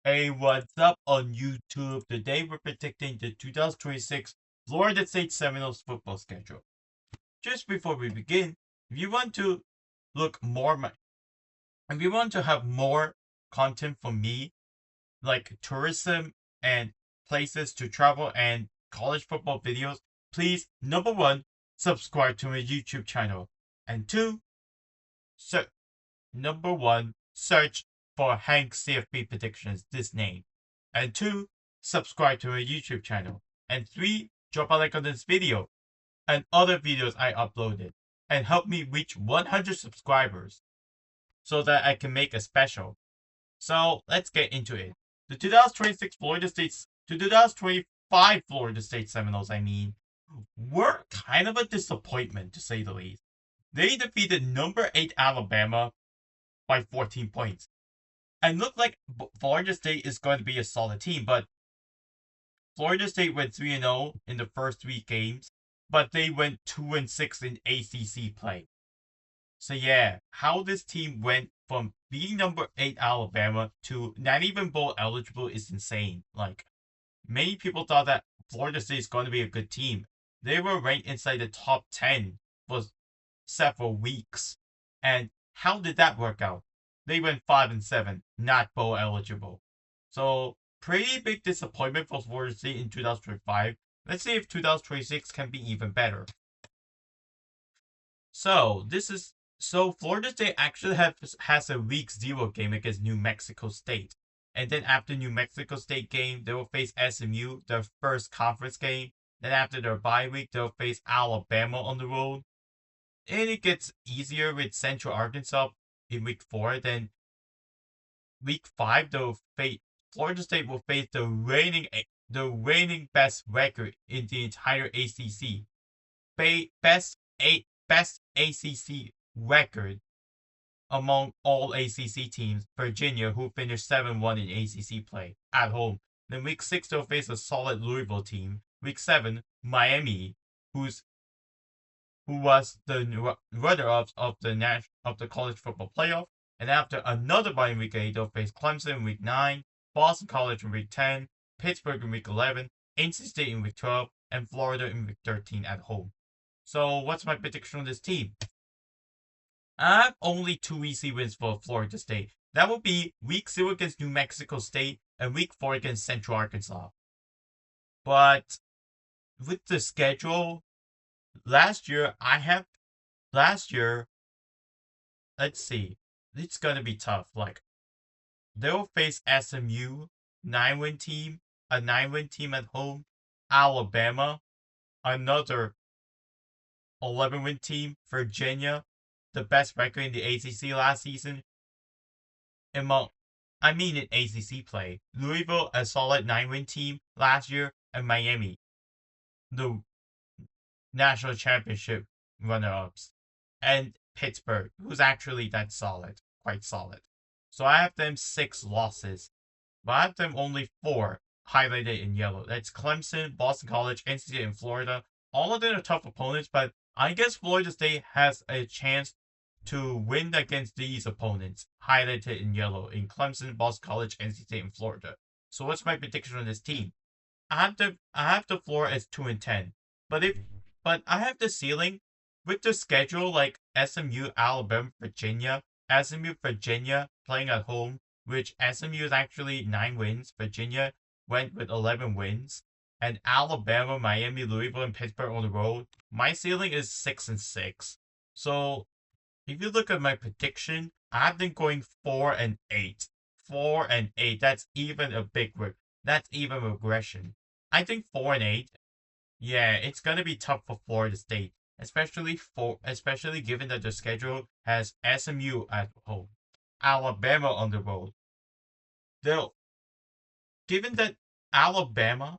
Hey, what's up on YouTube? Today we're predicting the 2026 Florida State Seminoles football schedule. Just before we begin, if you want to look more, if you want to have more content from me, like tourism and places to travel and college football videos, please, number one, subscribe to my YouTube channel. And two, so, number one, search for Hank CFB Predictions, this name. And two, subscribe to my YouTube channel. And three, drop a like on this video and other videos I uploaded. And help me reach 100 subscribers so that I can make a special. So let's get into it. The 2026 Florida State's, the 2025 Florida State Seminoles, were kind of a disappointment to say the least. They defeated number 8 Alabama by 14 points. And looked like Florida State is going to be a solid team, but Florida State went 3-0 in the first 3 games, but they went 2-6 in ACC play. So yeah, how this team went from being number 8 Alabama to not even bowl eligible is insane. Like, many people thought that Florida State is going to be a good team. They were ranked inside the top 10 for several weeks. And how did that work out? They went 5-7, not bowl eligible. So pretty big disappointment for Florida State in 2025. Let's see if 2026 can be even better. So Florida State actually has a week 0 game against New Mexico State. And then after New Mexico State game, they will face SMU, their first conference game. Then after their bye week, they'll face Alabama on the road. And it gets easier with Central Arkansas in week 4. Then week 5, Florida State will face the reigning best record in the entire ACC, best ACC record among all ACC teams. Virginia, who finished 7-1 in ACC play at home. Then week 6, they'll face a solid Louisville team. Week 7, Miami, who was the runner-up of the college football playoff. And after another bye in week 8, they'll face Clemson in week 9, Boston College in week 10, Pittsburgh in week 11, NC State in week 12, and Florida in week 13 at home. So what's my prediction on this team? I have only 2 easy wins for Florida State. That would be week 0 against New Mexico State and week 4 against Central Arkansas. But with the schedule, last year, let's see, it's gonna be tough. Like, they'll face SMU, a 9-win team at home, Alabama, another 11-win team, Virginia, the best record in the ACC last season. In ACC play, Louisville, a solid 9-win team last year, and Miami, the national championship runner-ups, and Pittsburgh, who's actually that solid, quite solid. So I have them 6 losses, but I have them only 4 highlighted in yellow. That's Clemson, Boston College, NC State, and Florida. All of them are tough opponents, but I guess Florida State has a chance to win against these opponents, highlighted in yellow, in Clemson, Boston College, NC State, and Florida. So what's my prediction on this team? I have the floor as 2-10, but I have the ceiling with the schedule like SMU, Alabama, Virginia. SMU, Virginia playing at home, which SMU is actually 9 wins. Virginia went with 11 wins. And Alabama, Miami, Louisville, and Pittsburgh on the road. My ceiling is 6-6. So if you look at my prediction, I have them going 4-8. 4-8. That's even a that's even regression. I think 4-8. Yeah, it's gonna be tough for Florida State, especially given that the schedule has SMU at home, Alabama on the road. Though, given that Alabama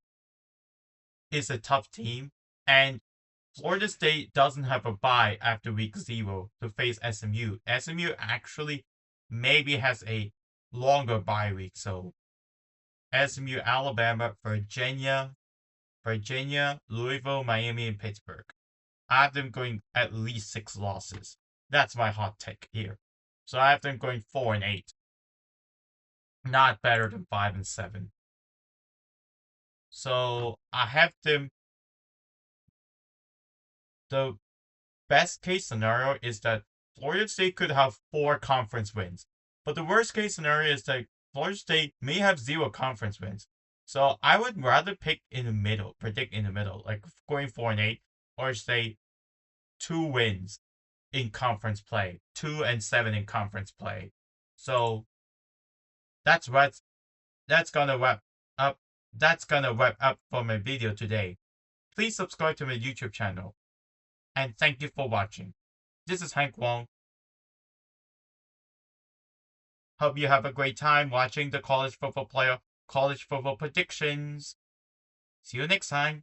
is a tough team and Florida State doesn't have a bye after week 0 to face SMU. SMU actually maybe has a longer bye week, so SMU, Alabama, Virginia, Louisville, Miami, and Pittsburgh. I have them going at least 6 losses. That's my hot take here. So I have them going 4-8. not better than 5-7. So I have them. The best case scenario is that Florida State could have 4 conference wins. But the worst case scenario is that Florida State may have 0 conference wins. So I would rather pick in the middle, predict in the middle, like going 4-8, or say 2 wins in conference play, 2-7 in conference play. So that's what that's gonna wrap up. That's gonna wrap up for my video today. Please subscribe to my YouTube channel, and thank you for watching. This is Hank Wong. Hope you have a great time watching the college football predictions. See you next time.